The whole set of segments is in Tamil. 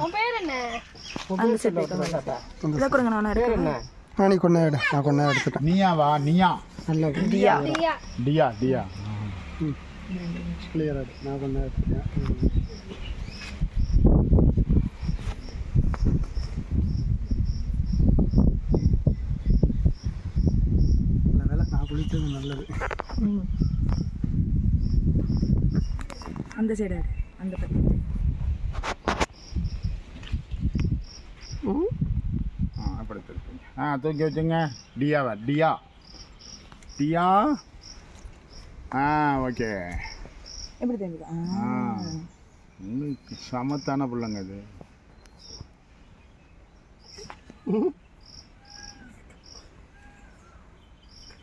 உன் பேர் என்ன? இதை கொடுங்க நான் இருக்கேன். நீ கொண்டா எடு, நான் கொண்டா எடுத்துட்டேன். நீயா வா நீயா நல்ல தியா. தியா. டியா டியா கிளியர் ஆடு, நான் கொண்டா எடுத்துட்டேன். நல்ல வேலை நான் குளித்தது நல்லது. அந்த சைடு அந்த பக்கம். அப்படி திருப்பி தூக்கி வச்சுங்க. டியாவா டியா டியா ஓகே. எப்படி தெரியுது? சமத்தான பிள்ளைங்க இது.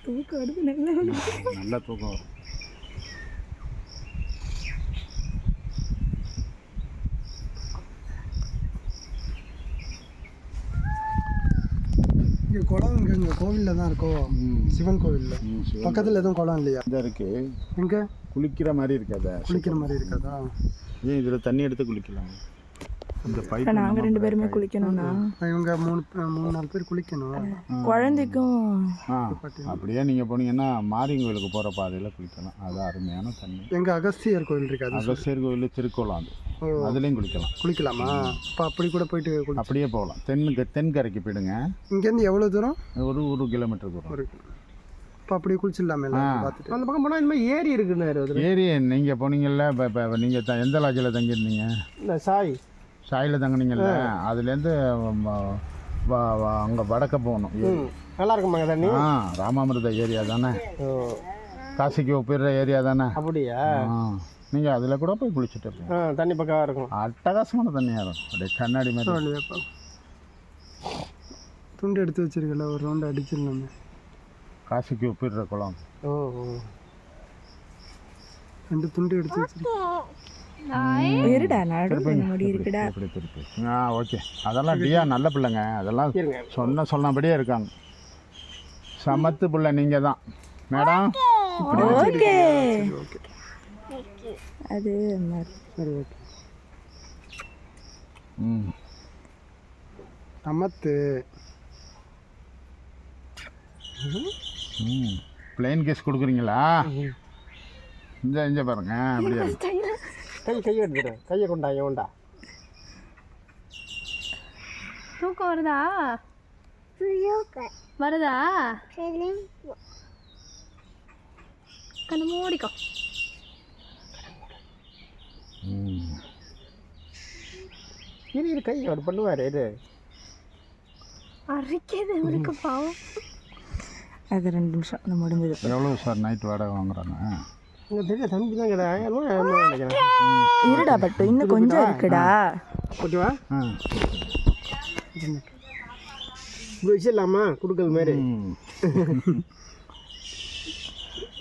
தூக்கம் வருது நல்லா தூக்கம் வரும். இங்கே குளம் இங்கே கோவிலில் தான் இருக்கோ, சிவன் கோவிலில் பக்கத்தில் எதுவும் குளம் இல்லையா? இதாக இருக்கு. எங்கே குளிக்கிற மாதிரி இருக்காதா? குளிக்கிற மாதிரி இருக்காதா? ஏன் இதில் தண்ணி எடுத்து குளிக்கலாம்? இந்த பைப் நாங்கள் 2 பேருமே குளிக்கணும்னா இவங்க 3-4 பேர் குளிக்கணும். குழந்தைக்கும் அப்படியே நீங்கள் போனீங்கன்னா மாரியங்கோயிலுக்கு போகிற பாதையில் குளிக்கலாம். அது அருமையான தண்ணி. எங்கள் அகஸ்தியர் கோவில் இருக்காது, அகஸ்தியர் கோயில் திருக்கோலம், அது அதுலேயும் குளிக்கலாம். குளிக்கலாமா? அப்போ அப்படி கூட போயிட்டு அப்படியே போகலாம். தென்கரைக்கு போயிடுங்க. இங்கேருந்து எவ்வளோ தூரம்? ஒரு கிலோமீட்டர் தூரம். இப்போ அப்படியே குளிச்சிடலாமே பார்த்துட்டு. அந்த பக்கம் போனால் இந்த மாதிரி ஏரி இருக்குன்னு. ஏரி நீங்கள் போனீங்கல்ல, இப்போ நீங்கள் எந்த லாட்ஜில் தங்கியிருந்தீங்க? இந்த சாயில் தங்கினீங்கல்ல, அதுலேருந்து அங்கே வடக்க போகணும். நல்லா இருக்குமாங்க தண்ணி? ராமாமிர்த ஏரியா தானே, காசிக்கு ஒப்பிடுற ஏரியா தானே. அப்படியா? நீங்கள் அதில் கூட போய் குளிச்சுட்டு இருப்பீங்க. தண்ணி பக்கமாக இருக்கும். அட்டகாசமான தண்ணியாக இருக்கும். அப்படியே கண்ணாடி மாதிரி. துண்டு எடுத்து வச்சிருக்கல, ஒரு ரவுண்டு அடிச்சிடலாமே. காசிக்கு ஒப்பிடுற குளம். 2 துண்டு எடுத்து வச்சிருக்கேன். ஓகே, அதெல்லாம் டியா நல்ல பிள்ளைங்க. அதெல்லாம் சொன்னபடியே இருக்காங்க. சமத்து பிள்ளை நீங்கள் தான் மேடம். ஓகே அது சரி ஓகே. சமத்து பிளெயின் கேஸ் கொடுக்குறீங்களா? இங்கே பாருங்க. அப்படியே கையை எடுத்துட்டு கையை கொண்டா. தூக்கம் வருதா? வருதா? கண்ணு மூடிக்கோ. இது கை அவர் பண்ணுவார். இது அரைக்கிறது இவருக்கு பாவம். அது 2 நிமிஷம் நம்ம முடிஞ்சது. எவ்வளோ சார் நைட் வாடகை வாங்குறாங்க? தம்பி தான் நினைக்கிறேன். இருடா பட்டு இன்னும் கொஞ்சம் இருக்குடா. ஓகேவா? வச்சிடலாமா? குறுக்கல் மாரி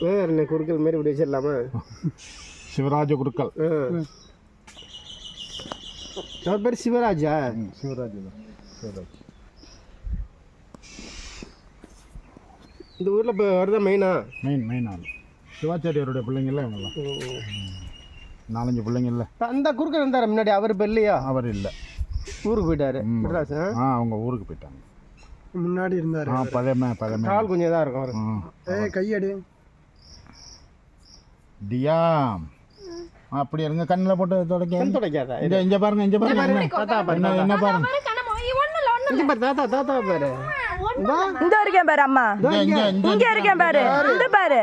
வேற என்ன குறுக்கல் மாரி இப்படி வச்சிடலாமா? சிவராஜ குருக்கள். அவர் பேர் சிவராஜா? சிவராஜ் தான். சிவராஜ் இந்த ஊரில் இப்போ வருதா மெயின் ஆள். சிவாச்சாரியருடைய பிள்ளைங்கள்ல இவங்கெல்லாம் 4-5 பிள்ளைங்க இல்லை. அந்த குறுக்கல் இருந்தார் முன்னாடி, அவர் இப்போ இல்லையா? அவர் இல்லை, ஊருக்கு போயிட்டாரு. அவங்க ஊருக்கு போயிட்டாங்க. முன்னாடி இருந்தார். பழமை கால் கொஞ்சம் இதாக இருக்கும். கையடி டியா. அப்படி இருங்க. கண்ணில் போட்டு துடைக்காத. இங்கே பாருங்க. என்ன பாருங்க. தாத்தா பாரு. இந்த இருக்கேன் பாரு. அம்மா இங்க இருக்கேன் பாரு. இந்த பாரு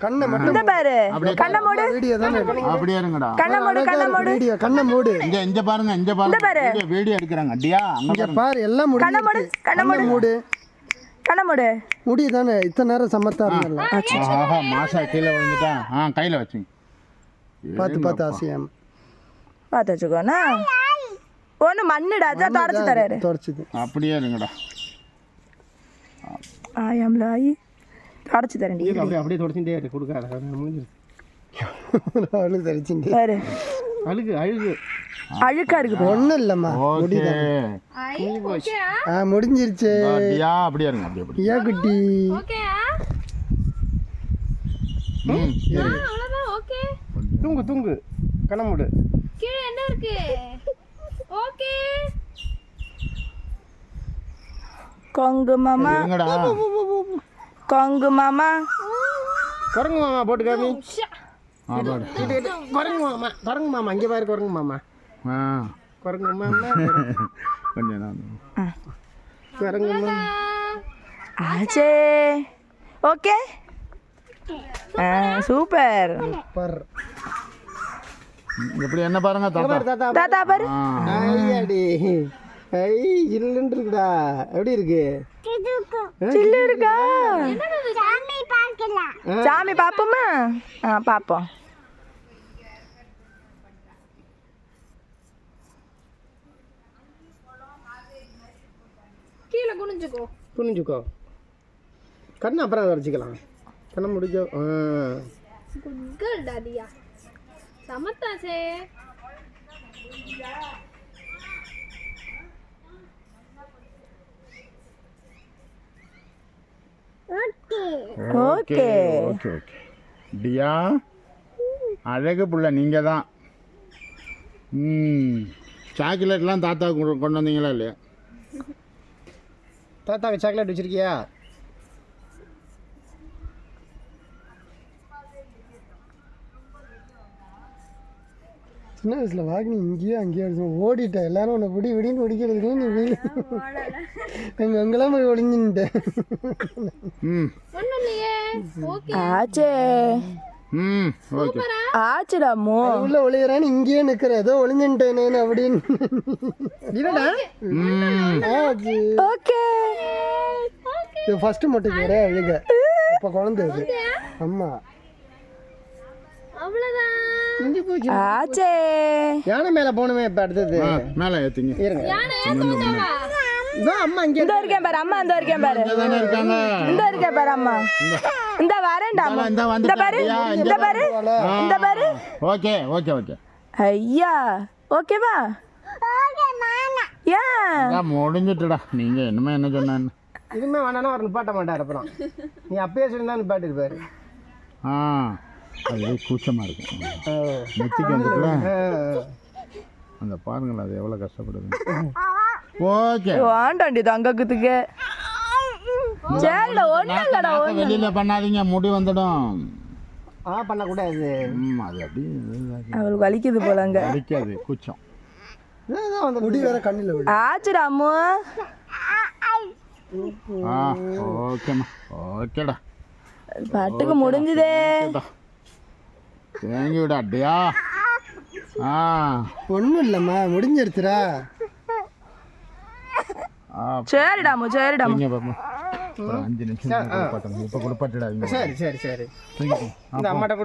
கண்ணை மட்டும் இந்த பாரு. கண்ணை மூடு. வீடியோ தானே. அப்படியே இருங்கடா. கண்ணை மூடு. வீடியோ கண்ணை மூடு. இங்க பாருங்க. வீடியோ எடுக்கறாங்க. டியா இங்க பாரு. எல்லாம் மூடு. கண்ணை மூடு. முடி தானே இத்தனை நேரம் சமத்தா இருந்தல. ஆஹா மாசா கீழ விழுந்துட்டா. கையில வச்சுங்க. பார்த்து ஆசியம் பார்த்து வச்சுக்கோண்ணா. ஒன்று மண்ணுடா. அதான் தொடச்சி தராரு. தொடச்சிது. அப்படியே இருங்கடா. ஆயாம்ல ஆயி தொடச்சி தரேன். அப்படியே தொடச்சிட்டே இருக்கு. கொடுக்காத அவளுக்கு தெரிச்சுட்டு பாரு. அழுக்கா இருக்கு. ஒன்றும் இல்லைம்மா. முடிஞ்சிருச்சு. அப்படியே இருங்க. அப்படியே ஏ குட்டி. தூங்கு கண்ண மூடு. கீழே என்ன இருக்கு? ஓ கொங்கு மாமா எங்கடா கொங்கு மாமா குரங்கு மாமா போட்டு காமி. பாடு குரங்கு மாமா இங்கே பாரு. குரங்கு மாமா குரங்கு மாமா கொஞ்சம் நான் குரங்கு மாமா. ஆச்சே ஓகே சூப்பர். பர் எப்படி என்ன பாருங்க தாத்தா தாத்தா தாத்தா பாரு. ஐயாடி ஐ இல்லைன்னு இருக்குடா. எப்படி இருக்கு? சில்லு இருக்கா? சாமி பாப்போமா? பாப்போம். கீழே குனிஞ்சுக்கோ. புரிஞ்சுக்கோ. கண்ணை அப்புறம் வரைச்சிக்கலாம். கண்ணை முடிக்கும். குட் டாடியா. சமத்தாசே. ஓகே ஓகே ஓகே ஓகே டியா அழகு புள்ள நீங்கள் தான். சாக்லேட்லாம் தாத்தா கொண்டு வந்தீங்களா இல்லையா? தாத்தாவுக்கு சாக்லேட் வச்சிருக்கியா? சின்ன வயசுல வாங்கி இங்கேயே அங்கேயே ஓடிட்டேன். எல்லாரும் உன்னை விடி விடின்னு ஒடிக்கிறதுக்கு நீ வீடு அங்கெல்லாம் போய் ஒளிஞ்சுட்டேன். ஒண்ணும் இல்லையே. ஓகே. ஆச்சே ஓகே ஆச்சுடாமோ. உள்ள ஒளிகிறான்னு இங்கேயே நிக்கிற ஏதோ ஒளிஞ்சுட்டேனேன்னு அப்படின்னு. ஆச்சு. ஓகே இது ஃபர்ஸ்ட் மட்டும் வேற அழுக. இப்ப குழந்தை இது. அம்மா அவ்வளவுதான். இஞ்சி போச்சு. ஆச்சே யானை மேல போகணுமே. இப்ப அடுத்தது மேலே ஏற்றுங்க. இருங்க. யானை ஏத்துட்டாவா? இதோ அம்மா இங்கே இந்த இருக்கேன் பாரு. அம்மா இந்த இருக்கேன் பாரு. தானே இருக்காங்க. இந்த இருக்கேன் பாரு. அம்மா இந்த வரேன்டா. அம்மா இந்த இந்த பாரு. இந்த பாரு. இந்த பாரு. ஓகே ஓகே ஓகே ஐயா ஓகேவா? ஏன் முடிஞ்சிட்டுடா. நீங்கள் என்னமே என்ன சொன்னேன்னு. இதுமே வேணான்னா அவர் நிப்பாட்ட மாட்டார். அப்புறம் நீ அப்பயே சொல்லியிருந்தா நிப்பாட்டிருப்பாரு. அது கூச்சமாக இருக்கும். நெத்திக்கு வந்துட்டுல அந்த பாருங்களேன் அது எவ்வளோ கஷ்டப்படுது. ஓகே வாண்டாண்டி தங்கத்துக்கு. சரிடா ஒன்றும் இல்லடா. வெளியில் பண்ணாதீங்க முடி வந்துடும். பண்ணக்கூடாது. அது அப்படி அவளுக்கு வலிக்குது போலங்க. அடிக்காது கூச்சம். முடி வேற கண்ணில் விடு. ஆச்சுடா அம்மு. ஓகேம்மா ஓகேடா. பாட்டுக்கு முடிஞ்சுதே. தேங்கிவிடா அட்டியா. ஒன்றும் இல்லைம்மா முடிஞ்சிருச்சுரா. சரிடா அம்மு சரிடா அம்மு. பாப்பா ஒரு 5 நிமிஷம் இப்போ குளிப்பாட்டிடாதீங்க. சரி சரி சரி. தூங்கிட்டு இந்த அம்மாட்ட